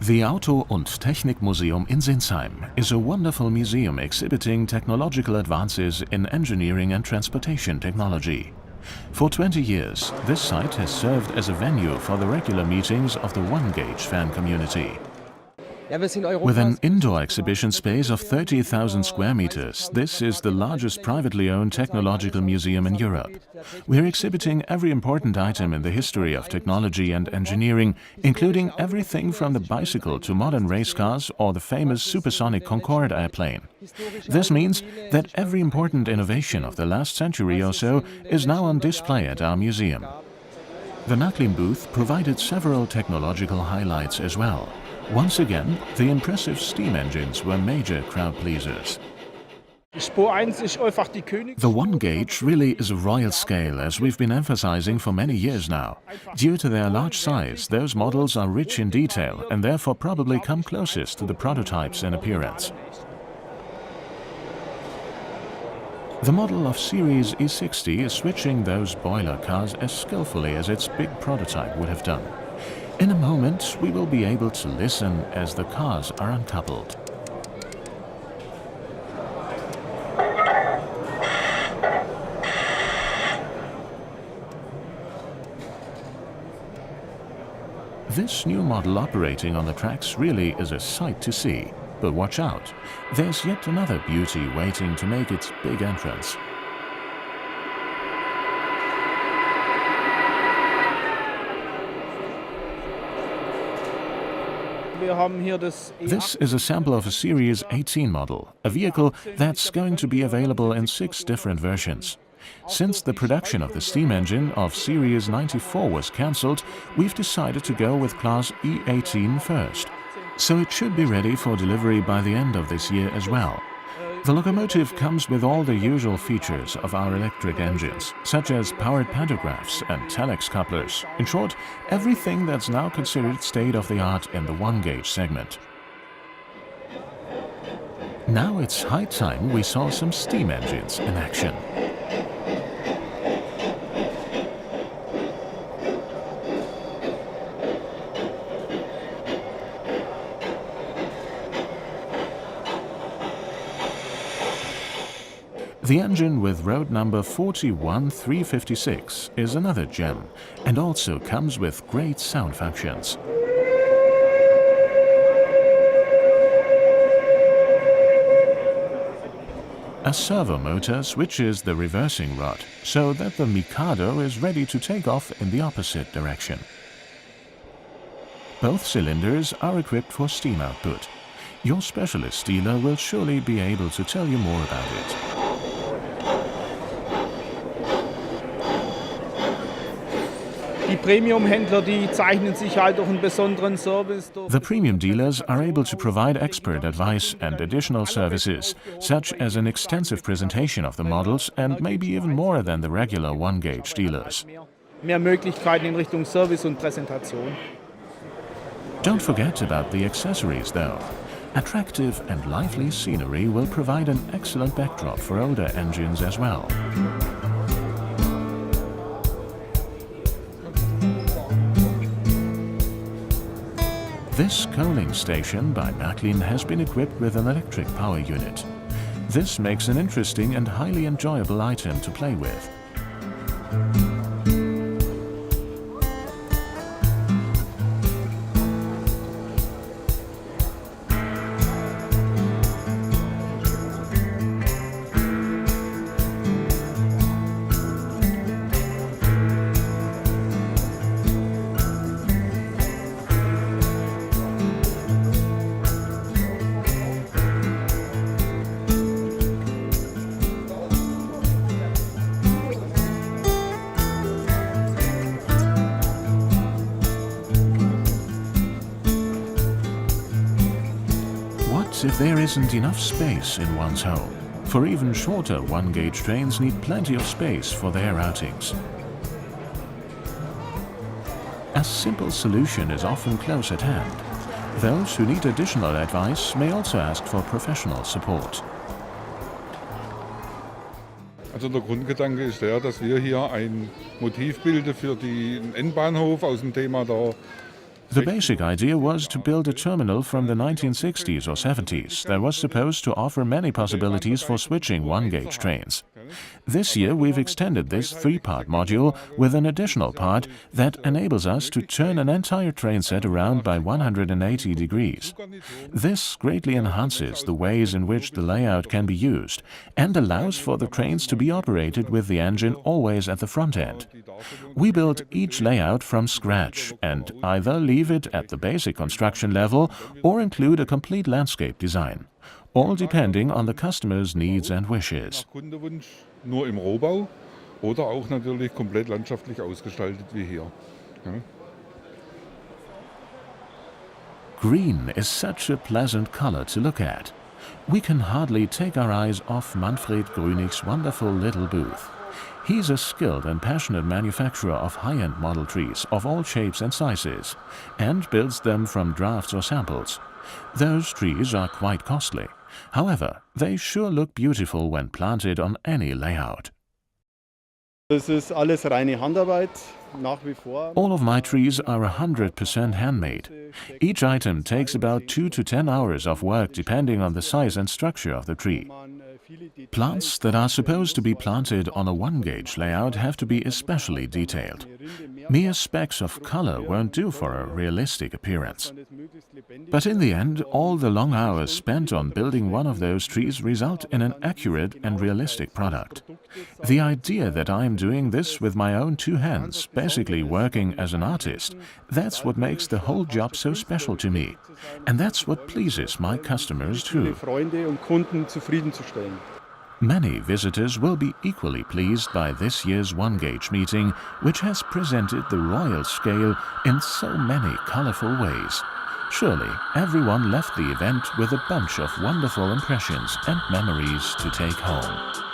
The Auto- und Technikmuseum in Sinsheim is a wonderful museum exhibiting technological advances in engineering and transportation technology. For 20 years, this site has served as a venue for the regular meetings of the one-gauge fan community. With an indoor exhibition space of 30,000 square meters, this is the largest privately owned technological museum in Europe. We're exhibiting every important item in the history of technology and engineering, including everything from the bicycle to modern race cars or the famous supersonic Concorde airplane. This means that every important innovation of the last century or so is now on display at our museum. The Märklin booth provided several technological highlights as well. Once again, the impressive steam engines were major crowd pleasers. The one gauge really is a royal scale, as we've been emphasizing for many years now. Due to their large size, those models are rich in detail and therefore probably come closest to the prototypes in appearance. The model of Series E60 is switching those boiler cars as skillfully as its big prototype would have done. In a moment, we will be able to listen as the cars are uncoupled. This new model operating on the tracks really is a sight to see. But watch out, there's yet another beauty waiting to make its big entrance. This is a sample of a Series 18 model, a vehicle that's going to be available in 6 different versions. Since the production of the steam engine of Series 94 was cancelled, we've decided to go with class E18 first. So it should be ready for delivery by the end of this year as well. The locomotive comes with all the usual features of our electric engines, such as powered pantographs and telex couplers. In short, everything that's now considered state-of-the-art in the one-gauge segment. Now it's high time we saw some steam engines in action. The engine with road number 41356 is another gem and also comes with great sound functions. A servo motor switches the reversing rod so that the Mikado is ready to take off in the opposite direction. Both cylinders are equipped for steam output. Your specialist dealer will surely be able to tell you more about it. The premium dealers are able to provide expert advice and additional services, such as an extensive presentation of the models and maybe even more than the regular one-gauge dealers. Don't forget about the accessories though. Attractive and lively scenery will provide an excellent backdrop for older engines as well. This coaling station by Märklin has been equipped with an electric power unit. This makes an interesting and highly enjoyable item to play with. If there isn't enough space in one's home, for even shorter one-gauge trains need plenty of space for their outings. A simple solution is often close at hand. Those who need additional advice may also ask for professional support. Also der Grundgedanke ist der, dass wir hier ein Motiv bilden für den Endbahnhof aus dem Thema der The basic idea was to build a terminal from the 1960s or 70s that was supposed to offer many possibilities for switching one-gauge trains. This year we've extended this three-part module with an additional part that enables us to turn an entire train set around by 180 degrees. This greatly enhances the ways in which the layout can be used and allows for the trains to be operated with the engine always at the front end. We built each layout from scratch and either leave it at the basic construction level or include a complete landscape design, all depending on the customer's needs and wishes. Kundewunsch nur im Rohbau oder auch natürlich komplett landschaftlich ausgestaltet wie hier. Ja. Green is such a pleasant color to look at. We can hardly take our eyes off Manfred Grünig's wonderful little booth. He's a skilled and passionate manufacturer of high-end model trees of all shapes and sizes, and builds them from drafts or samples. Those trees are quite costly. However, they sure look beautiful when planted on any layout. Das ist alles reine Handarbeit, nach wie vor. All of my trees are 100% handmade. Each item takes about 2 to 10 hours of work depending on the size and structure of the tree. Plants that are supposed to be planted on a one-gauge layout have to be especially detailed. Mere specks of color won't do for a realistic appearance. But in the end, all the long hours spent on building one of those trees result in an accurate and realistic product. The idea that I am doing this with my own two hands, basically working as an artist, that's what makes the whole job so special to me. And that's what pleases my customers too. Freunde und Kunden zufriedenzustellen. Many visitors will be equally pleased by this year's one-gauge meeting, which has presented the royal scale in so many colorful ways. Surely everyone left the event with a bunch of wonderful impressions and memories to take home.